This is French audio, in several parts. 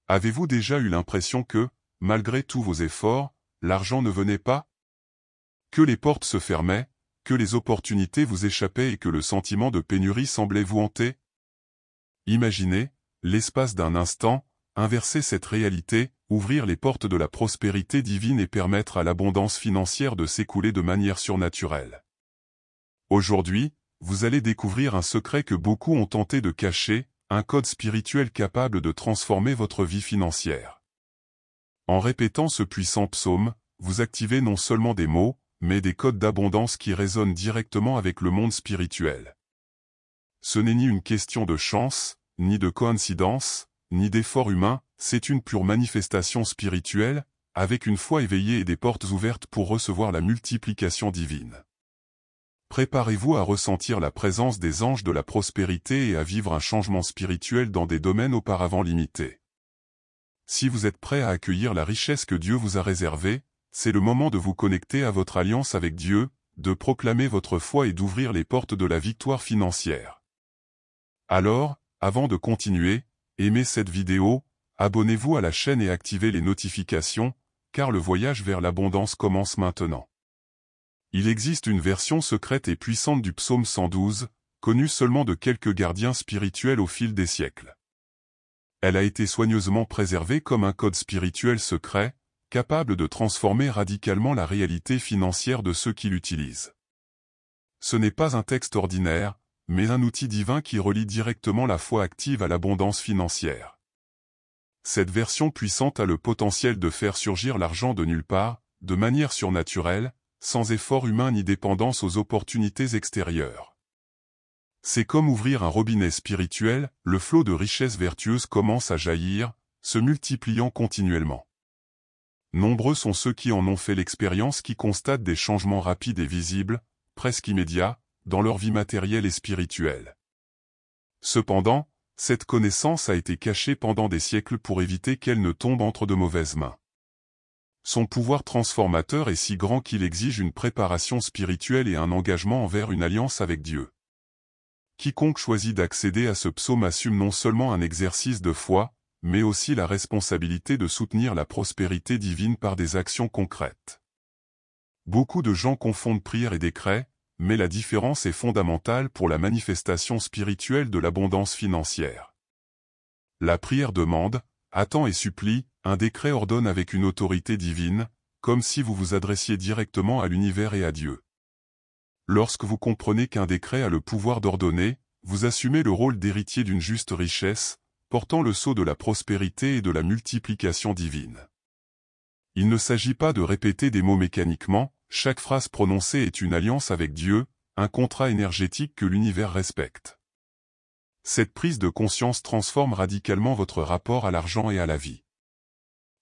Avez-vous déjà eu l'impression que, malgré tous vos efforts, l'argent ne venait pas? Que les portes se fermaient, que les opportunités vous échappaient et que le sentiment de pénurie semblait vous hanter? Imaginez, l'espace d'un instant, inverser cette réalité, ouvrir les portes de la prospérité divine et permettre à l'abondance financière de s'écouler de manière surnaturelle. Aujourd'hui, vous allez découvrir un secret que beaucoup ont tenté de cacher, un code spirituel capable de transformer votre vie financière. En répétant ce puissant psaume, vous activez non seulement des mots, mais des codes d'abondance qui résonnent directement avec le monde spirituel. Ce n'est ni une question de chance, ni de coïncidence, ni d'effort humain, c'est une pure manifestation spirituelle, avec une foi éveillée et des portes ouvertes pour recevoir la multiplication divine. Préparez-vous à ressentir la présence des anges de la prospérité et à vivre un changement spirituel dans des domaines auparavant limités. Si vous êtes prêt à accueillir la richesse que Dieu vous a réservée, c'est le moment de vous connecter à votre alliance avec Dieu, de proclamer votre foi et d'ouvrir les portes de la victoire financière. Alors, avant de continuer, aimez cette vidéo, abonnez-vous à la chaîne et activez les notifications, car le voyage vers l'abondance commence maintenant. Il existe une version secrète et puissante du psaume 112, connue seulement de quelques gardiens spirituels au fil des siècles. Elle a été soigneusement préservée comme un code spirituel secret, capable de transformer radicalement la réalité financière de ceux qui l'utilisent. Ce n'est pas un texte ordinaire, mais un outil divin qui relie directement la foi active à l'abondance financière. Cette version puissante a le potentiel de faire surgir l'argent de nulle part, de manière surnaturelle, sans effort humain ni dépendance aux opportunités extérieures. C'est comme ouvrir un robinet spirituel, le flot de richesses vertueuses commence à jaillir, se multipliant continuellement. Nombreux sont ceux qui en ont fait l'expérience qui constatent des changements rapides et visibles, presque immédiats, dans leur vie matérielle et spirituelle. Cependant, cette connaissance a été cachée pendant des siècles pour éviter qu'elle ne tombe entre de mauvaises mains. Son pouvoir transformateur est si grand qu'il exige une préparation spirituelle et un engagement envers une alliance avec Dieu. Quiconque choisit d'accéder à ce psaume assume non seulement un exercice de foi, mais aussi la responsabilité de soutenir la prospérité divine par des actions concrètes. Beaucoup de gens confondent prière et décret, mais la différence est fondamentale pour la manifestation spirituelle de l'abondance financière. La prière demande, attend et supplie, un décret ordonne avec une autorité divine, comme si vous vous adressiez directement à l'univers et à Dieu. Lorsque vous comprenez qu'un décret a le pouvoir d'ordonner, vous assumez le rôle d'héritier d'une juste richesse, portant le sceau de la prospérité et de la multiplication divine. Il ne s'agit pas de répéter des mots mécaniquement, chaque phrase prononcée est une alliance avec Dieu, un contrat énergétique que l'univers respecte. Cette prise de conscience transforme radicalement votre rapport à l'argent et à la vie.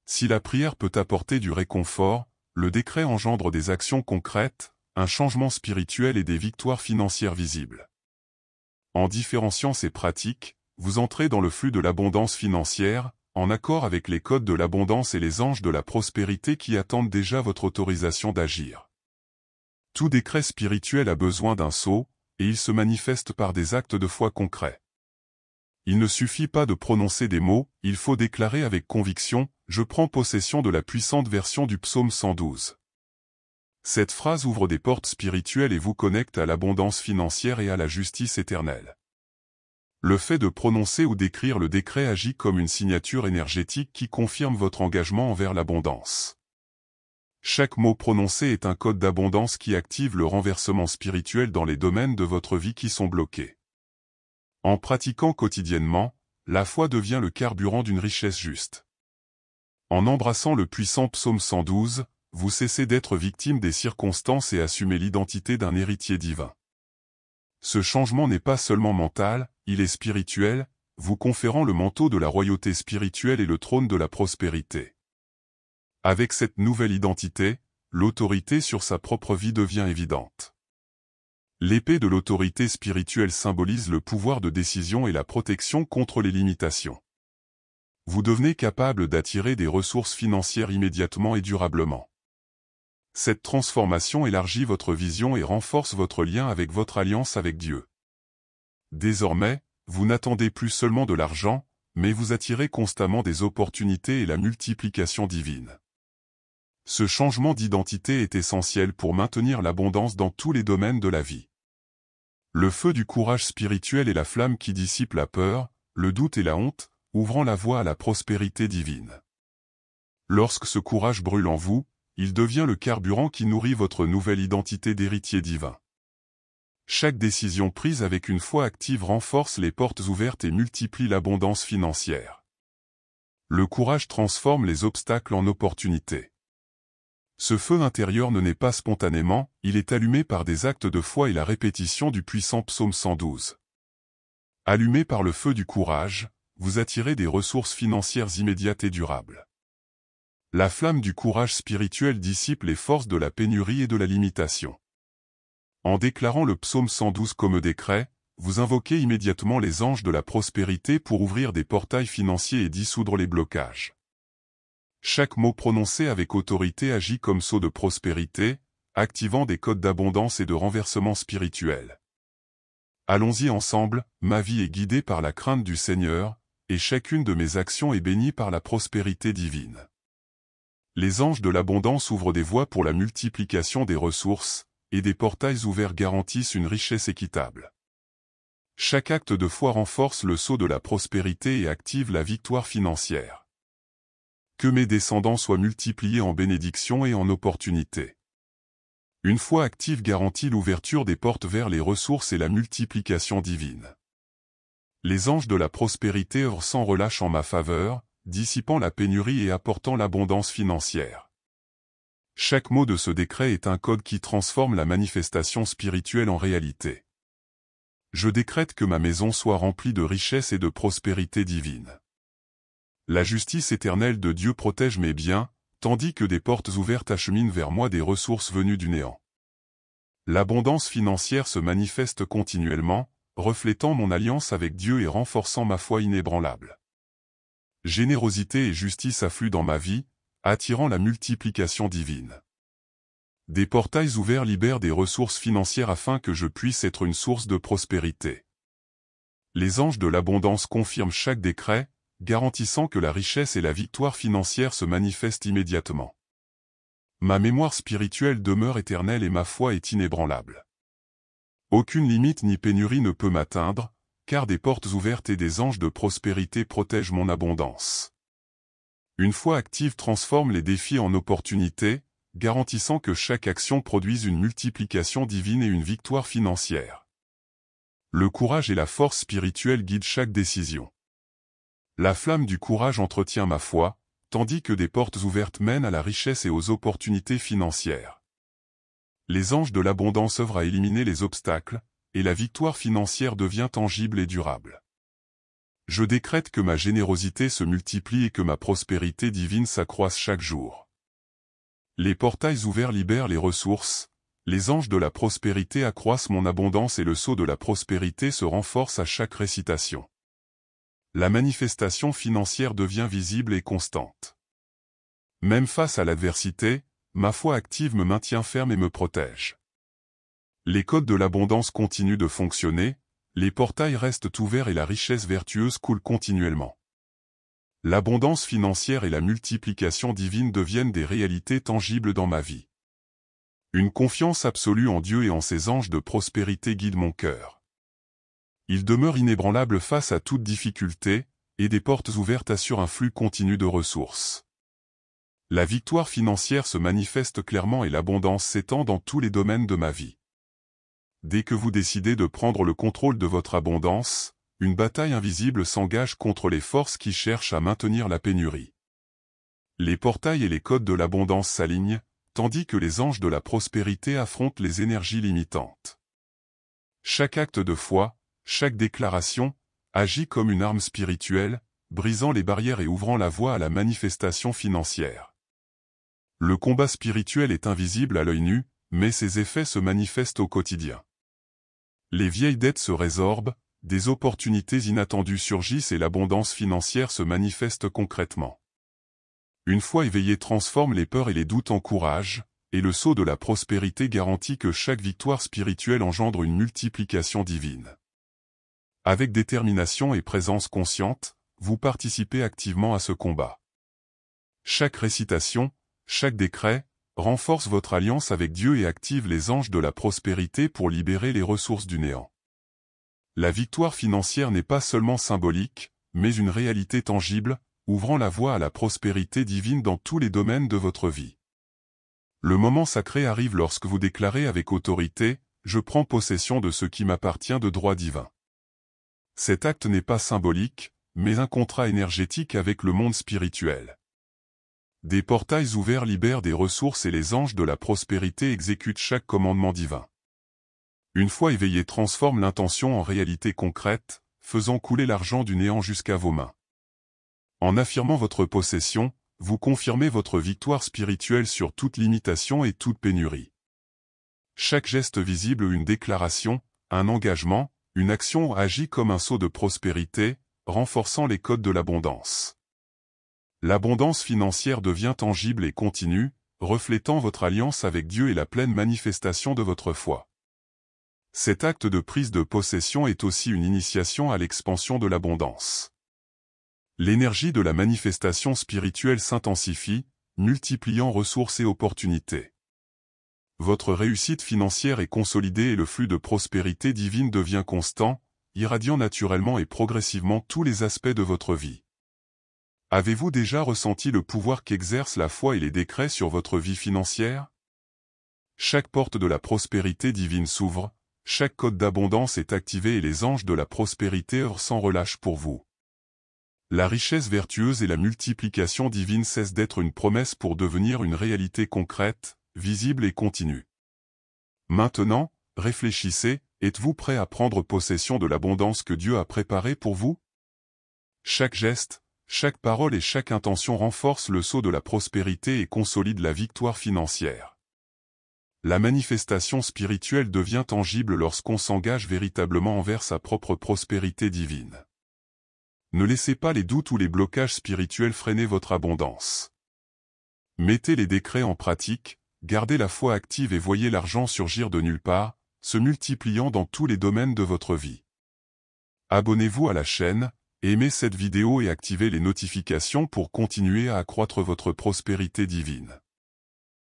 Si la prière peut apporter du réconfort, le décret engendre des actions concrètes, un changement spirituel et des victoires financières visibles. En différenciant ces pratiques, vous entrez dans le flux de l'abondance financière, en accord avec les codes de l'abondance et les anges de la prospérité qui attendent déjà votre autorisation d'agir. Tout décret spirituel a besoin d'un sceau, et il se manifeste par des actes de foi concrets. Il ne suffit pas de prononcer des mots, il faut déclarer avec conviction « Je prends possession de la puissante version du psaume 112 ». Cette phrase ouvre des portes spirituelles et vous connecte à l'abondance financière et à la justice éternelle. Le fait de prononcer ou d'écrire le décret agit comme une signature énergétique qui confirme votre engagement envers l'abondance. Chaque mot prononcé est un code d'abondance qui active le renversement spirituel dans les domaines de votre vie qui sont bloqués. En pratiquant quotidiennement, la foi devient le carburant d'une richesse juste. En embrassant le puissant psaume 112, vous cessez d'être victime des circonstances et assumez l'identité d'un héritier divin. Ce changement n'est pas seulement mental, il est spirituel, vous conférant le manteau de la royauté spirituelle et le trône de la prospérité. Avec cette nouvelle identité, l'autorité sur sa propre vie devient évidente. L'épée de l'autorité spirituelle symbolise le pouvoir de décision et la protection contre les limitations. Vous devenez capable d'attirer des ressources financières immédiatement et durablement. Cette transformation élargit votre vision et renforce votre lien avec votre alliance avec Dieu. Désormais, vous n'attendez plus seulement de l'argent, mais vous attirez constamment des opportunités et la multiplication divine. Ce changement d'identité est essentiel pour maintenir l'abondance dans tous les domaines de la vie. Le feu du courage spirituel est la flamme qui dissipe la peur, le doute et la honte, ouvrant la voie à la prospérité divine. Lorsque ce courage brûle en vous, il devient le carburant qui nourrit votre nouvelle identité d'héritier divin. Chaque décision prise avec une foi active renforce les portes ouvertes et multiplie l'abondance financière. Le courage transforme les obstacles en opportunités. Ce feu intérieur ne naît pas spontanément, il est allumé par des actes de foi et la répétition du puissant psaume 112. Allumé par le feu du courage, vous attirez des ressources financières immédiates et durables. La flamme du courage spirituel dissipe les forces de la pénurie et de la limitation. En déclarant le psaume 112 comme décret, vous invoquez immédiatement les anges de la prospérité pour ouvrir des portails financiers et dissoudre les blocages. Chaque mot prononcé avec autorité agit comme sceau de prospérité, activant des codes d'abondance et de renversement spirituel. Allons-y ensemble, ma vie est guidée par la crainte du Seigneur, et chacune de mes actions est bénie par la prospérité divine. Les anges de l'abondance ouvrent des voies pour la multiplication des ressources, et des portails ouverts garantissent une richesse équitable. Chaque acte de foi renforce le sceau de la prospérité et active la victoire financière. Que mes descendants soient multipliés en bénédictions et en opportunités. Une foi active garantit l'ouverture des portes vers les ressources et la multiplication divine. Les anges de la prospérité œuvrent sans relâche en ma faveur, dissipant la pénurie et apportant l'abondance financière. Chaque mot de ce décret est un code qui transforme la manifestation spirituelle en réalité. Je décrète que ma maison soit remplie de richesse et de prospérité divine. La justice éternelle de Dieu protège mes biens, tandis que des portes ouvertes acheminent vers moi des ressources venues du néant. L'abondance financière se manifeste continuellement, reflétant mon alliance avec Dieu et renforçant ma foi inébranlable. Générosité et justice affluent dans ma vie, attirant la multiplication divine. Des portails ouverts libèrent des ressources financières afin que je puisse être une source de prospérité. Les anges de l'abondance confirment chaque décret, garantissant que la richesse et la victoire financière se manifestent immédiatement. Ma mémoire spirituelle demeure éternelle et ma foi est inébranlable. Aucune limite ni pénurie ne peut m'atteindre, car des portes ouvertes et des anges de prospérité protègent mon abondance. Une foi active transforme les défis en opportunités, garantissant que chaque action produise une multiplication divine et une victoire financière. Le courage et la force spirituelle guident chaque décision. La flamme du courage entretient ma foi, tandis que des portes ouvertes mènent à la richesse et aux opportunités financières. Les anges de l'abondance œuvrent à éliminer les obstacles, et la victoire financière devient tangible et durable. Je décrète que ma générosité se multiplie et que ma prospérité divine s'accroisse chaque jour. Les portails ouverts libèrent les ressources, les anges de la prospérité accroissent mon abondance et le sceau de la prospérité se renforce à chaque récitation. La manifestation financière devient visible et constante. Même face à l'adversité, ma foi active me maintient ferme et me protège. Les codes de l'abondance continuent de fonctionner, les portails restent ouverts et la richesse vertueuse coule continuellement. L'abondance financière et la multiplication divine deviennent des réalités tangibles dans ma vie. Une confiance absolue en Dieu et en ses anges de prospérité guide mon cœur. Il demeure inébranlable face à toute difficulté, et des portes ouvertes assurent un flux continu de ressources. La victoire financière se manifeste clairement et l'abondance s'étend dans tous les domaines de ma vie. Dès que vous décidez de prendre le contrôle de votre abondance, une bataille invisible s'engage contre les forces qui cherchent à maintenir la pénurie. Les portails et les codes de l'abondance s'alignent, tandis que les anges de la prospérité affrontent les énergies limitantes. Chaque acte de foi, chaque déclaration, agit comme une arme spirituelle, brisant les barrières et ouvrant la voie à la manifestation financière. Le combat spirituel est invisible à l'œil nu, mais ses effets se manifestent au quotidien. Les vieilles dettes se résorbent, des opportunités inattendues surgissent et l'abondance financière se manifeste concrètement. Une foi éveillée transforme les peurs et les doutes en courage, et le sceau de la prospérité garantit que chaque victoire spirituelle engendre une multiplication divine. Avec détermination et présence consciente, vous participez activement à ce combat. Chaque récitation, chaque décret, renforce votre alliance avec Dieu et active les anges de la prospérité pour libérer les ressources du néant. La victoire financière n'est pas seulement symbolique, mais une réalité tangible, ouvrant la voie à la prospérité divine dans tous les domaines de votre vie. Le moment sacré arrive lorsque vous déclarez avec autorité « Je prends possession de ce qui m'appartient de droit divin ». Cet acte n'est pas symbolique, mais un contrat énergétique avec le monde spirituel. Des portails ouverts libèrent des ressources et les anges de la prospérité exécutent chaque commandement divin. Une foi éveillée transforme l'intention en réalité concrète, faisant couler l'argent du néant jusqu'à vos mains. En affirmant votre possession, vous confirmez votre victoire spirituelle sur toute limitation et toute pénurie. Chaque geste visible ou une déclaration, un engagement, une action agit comme un sceau de prospérité, renforçant les codes de l'abondance. L'abondance financière devient tangible et continue, reflétant votre alliance avec Dieu et la pleine manifestation de votre foi. Cet acte de prise de possession est aussi une initiation à l'expansion de l'abondance. L'énergie de la manifestation spirituelle s'intensifie, multipliant ressources et opportunités. Votre réussite financière est consolidée et le flux de prospérité divine devient constant, irradiant naturellement et progressivement tous les aspects de votre vie. Avez-vous déjà ressenti le pouvoir qu'exerce la foi et les décrets sur votre vie financière? Chaque porte de la prospérité divine s'ouvre, chaque code d'abondance est activé et les anges de la prospérité œuvrent sans relâche pour vous. La richesse vertueuse et la multiplication divine cessent d'être une promesse pour devenir une réalité concrète, visible et continue. Maintenant, réfléchissez, êtes-vous prêt à prendre possession de l'abondance que Dieu a préparée pour vous? Chaque geste, chaque parole et chaque intention renforce le sceau de la prospérité et consolide la victoire financière. La manifestation spirituelle devient tangible lorsqu'on s'engage véritablement envers sa propre prospérité divine. Ne laissez pas les doutes ou les blocages spirituels freiner votre abondance. Mettez les décrets en pratique, gardez la foi active et voyez l'argent surgir de nulle part, se multipliant dans tous les domaines de votre vie. Abonnez-vous à la chaîne, aimez cette vidéo et activez les notifications pour continuer à accroître votre prospérité divine.